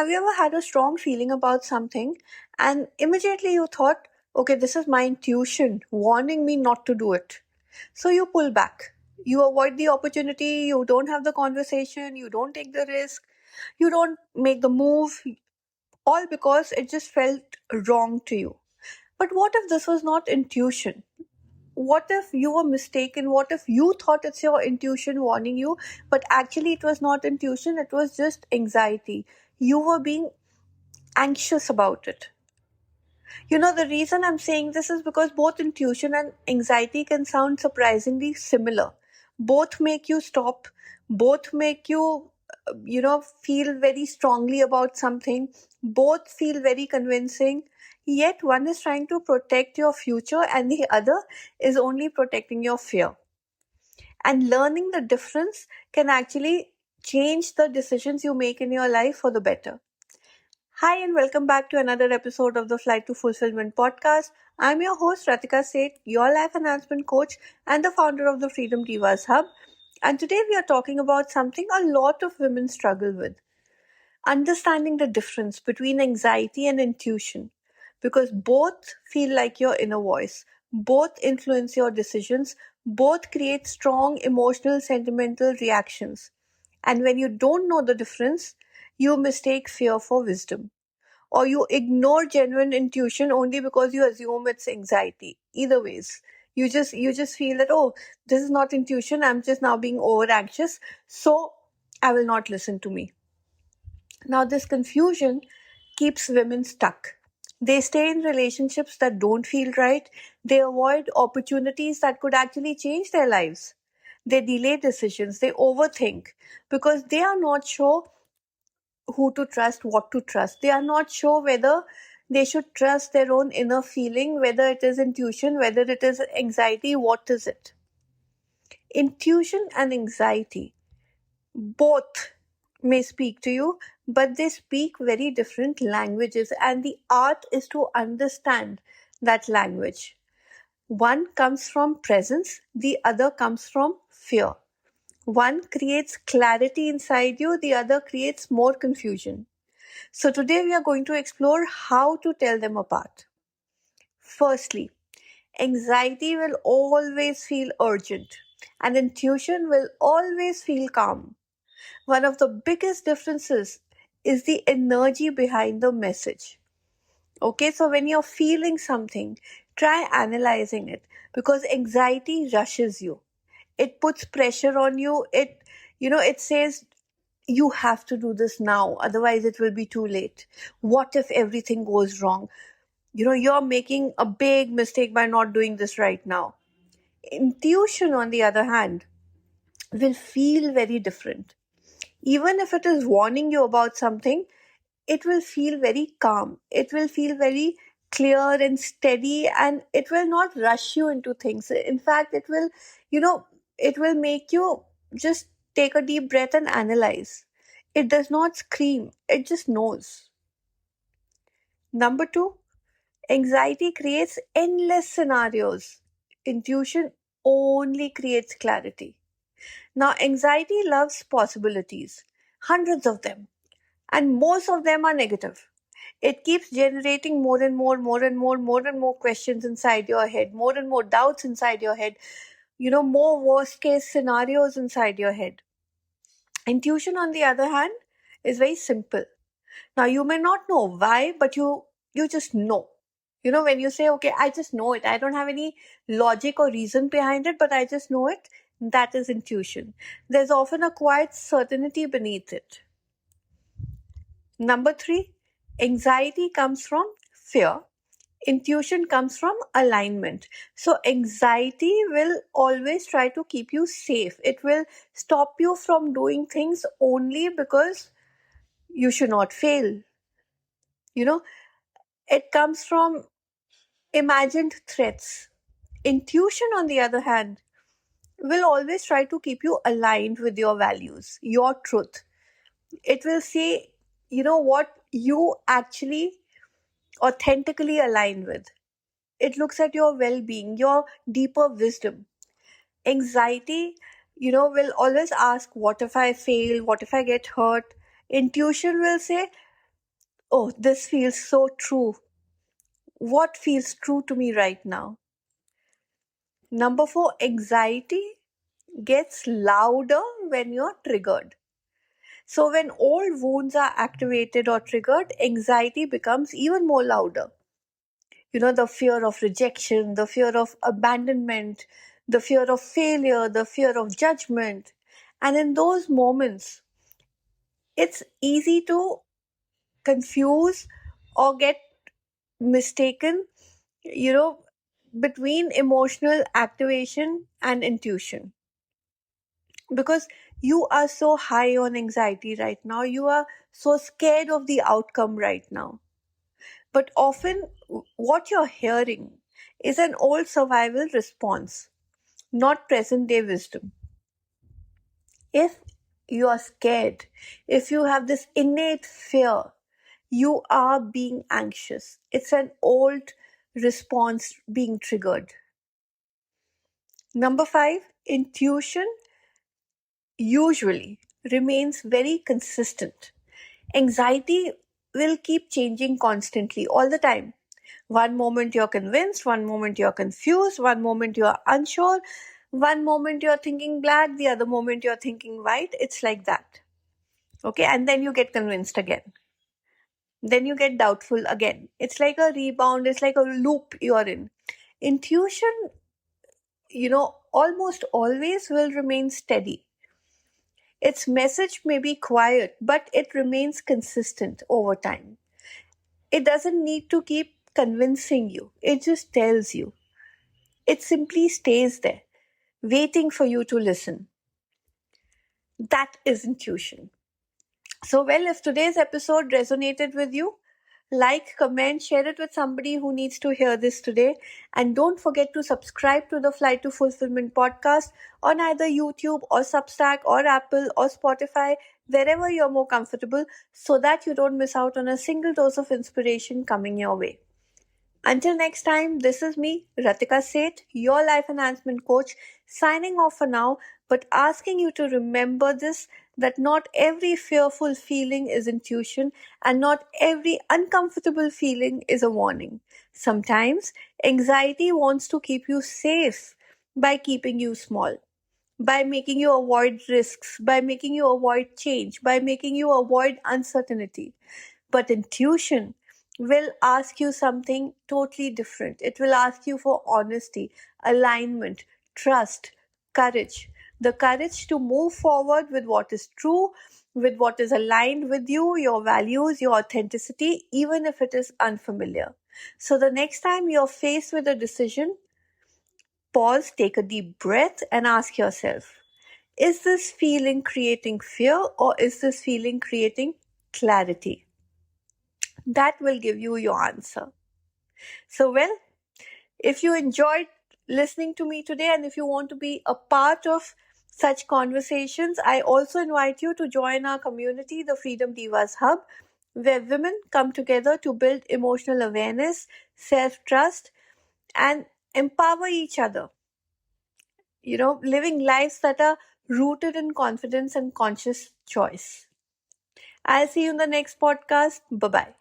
Have you ever had a strong feeling about something and immediately you thought, okay, this is my intuition warning me not to do it? So you pull back. You avoid the opportunity, you don't have the conversation, you don't take the risk, you don't make the move, all because it just felt wrong to you. But what if this was not intuition? What if you were mistaken? What if you thought it's your intuition warning you, but actually it was not intuition, it was just anxiety? You were being anxious about it. The reason I'm saying this is because both intuition and anxiety can sound surprisingly similar. Both make you stop, both make you, feel very strongly about something, both feel very convincing. Yet one is trying to protect your future and the other is only protecting your fear. And learning the difference can actually change the decisions you make in your life for the better. Hi, and welcome back to another episode of the Flight to Fulfillment podcast. I'm your host, Ratika Seth, your life enhancement coach and the founder of the Freedom Divas Hub. And today we are talking about something a lot of women struggle with: understanding the difference between anxiety and intuition. Because both feel like your inner voice, both influence your decisions, both create strong emotional, sentimental reactions. And when you don't know the difference, you mistake fear for wisdom, or you ignore genuine intuition only because you assume it's anxiety. Either ways, you just feel that, oh, this is not intuition, I'm just now being over anxious, so I will not listen to me. Now this confusion keeps women stuck. They stay in relationships that don't feel right. They avoid opportunities that could actually change their lives. They delay decisions, they overthink because they are not sure who to trust, what to trust. They are not sure whether they should trust their own inner feeling, whether it is intuition, whether it is anxiety, what is it? Intuition and anxiety, both may speak to you, but they speak very different languages, and the art is to understand that language. One comes from presence, the other comes from fear. One creates clarity inside you, the other creates more confusion. So today we are going to explore how to tell them apart. Firstly, anxiety will always feel urgent and intuition will always feel calm. One of the biggest differences is the energy behind the message. Okay, so when you're feeling something, try analyzing it, because anxiety rushes you. It puts pressure on you. It says you have to do this now, otherwise it will be too late. What if everything goes wrong? You're making a big mistake by not doing this right now. Intuition, on the other hand, will feel very different. Even if it is warning you about something, it will feel very calm. It will feel very clear and steady, and it will not rush you into things. In fact, it will make you just take a deep breath and analyze. It does not scream, it just knows. Number two, anxiety creates endless scenarios. Intuition only creates clarity. Now, anxiety loves possibilities, hundreds of them, and most of them are negative. It keeps generating more and more, more and more, more and more questions inside your head, more and more doubts inside your head, more worst case scenarios inside your head. Intuition, on the other hand, is very simple. Now, you may not know why, but you just know. When you say, okay, I just know it, I don't have any logic or reason behind it, but I just know it, that is intuition. There's often a quiet certainty beneath it. Number three, anxiety comes from fear. Intuition comes from alignment. So, anxiety will always try to keep you safe. It will stop you from doing things only because you should not fail. You know, it comes from imagined threats. Intuition, on the other hand, will always try to keep you aligned with your values, your truth. It will say, what you actually authentically align with. It looks at your well being, your deeper wisdom. Anxiety, will always ask, what if I fail? What if I get hurt? Intuition will say, Oh, this feels so true. What feels true to me right now? Number four, anxiety gets louder when you're triggered. So, when old wounds are activated or triggered, anxiety becomes even more louder. The fear of rejection, the fear of abandonment, the fear of failure, the fear of judgment. And in those moments, it's easy to confuse or get mistaken, you know, between emotional activation and intuition. Because you are so high on anxiety right now, you are so scared of the outcome right now. But often, what you're hearing is an old survival response, not present day wisdom. If you are scared, if you have this innate fear, you are being anxious. It's an old response being triggered. Number five, intuition usually remains very consistent. Anxiety will keep changing constantly all the time. One moment you're convinced, one moment you're confused, one moment you're unsure, one moment you're thinking black, the other moment you're thinking white. It's like that. Okay, and then you get convinced again. Then you get doubtful again. It's like a rebound, it's like a loop you're in. Intuition, almost always will remain steady. Its message may be quiet, but it remains consistent over time. It doesn't need to keep convincing you, it just tells you. It simply stays there, waiting for you to listen. That is intuition. So, well, if today's episode resonated with you, like, comment, share it with somebody who needs to hear this today. And don't forget to subscribe to the Flight to Fulfillment podcast on either YouTube or Substack or Apple or Spotify, wherever you're more comfortable, so that you don't miss out on a single dose of inspiration coming your way. Until next time, this is me, Ratika Seth, your life enhancement coach, signing off for now, but asking you to remember this, that not every fearful feeling is intuition and not every uncomfortable feeling is a warning. Sometimes anxiety wants to keep you safe by keeping you small, by making you avoid risks, by making you avoid change, by making you avoid uncertainty. But intuition will ask you something totally different. It will ask you for honesty, alignment, trust, courage. The courage to move forward with what is true, with what is aligned with you, your values, your authenticity, even if it is unfamiliar. So the next time you're faced with a decision, pause, take a deep breath, and ask yourself, is this feeling creating fear or is this feeling creating clarity? That will give you your answer. So, well, if you enjoyed listening to me today and if you want to be a part of such conversations, I also invite you to join our community, the Freedom Divas Hub, where women come together to build emotional awareness, self trust, and empower each other. Living lives that are rooted in confidence and conscious choice. I'll see you in the next podcast. Bye bye.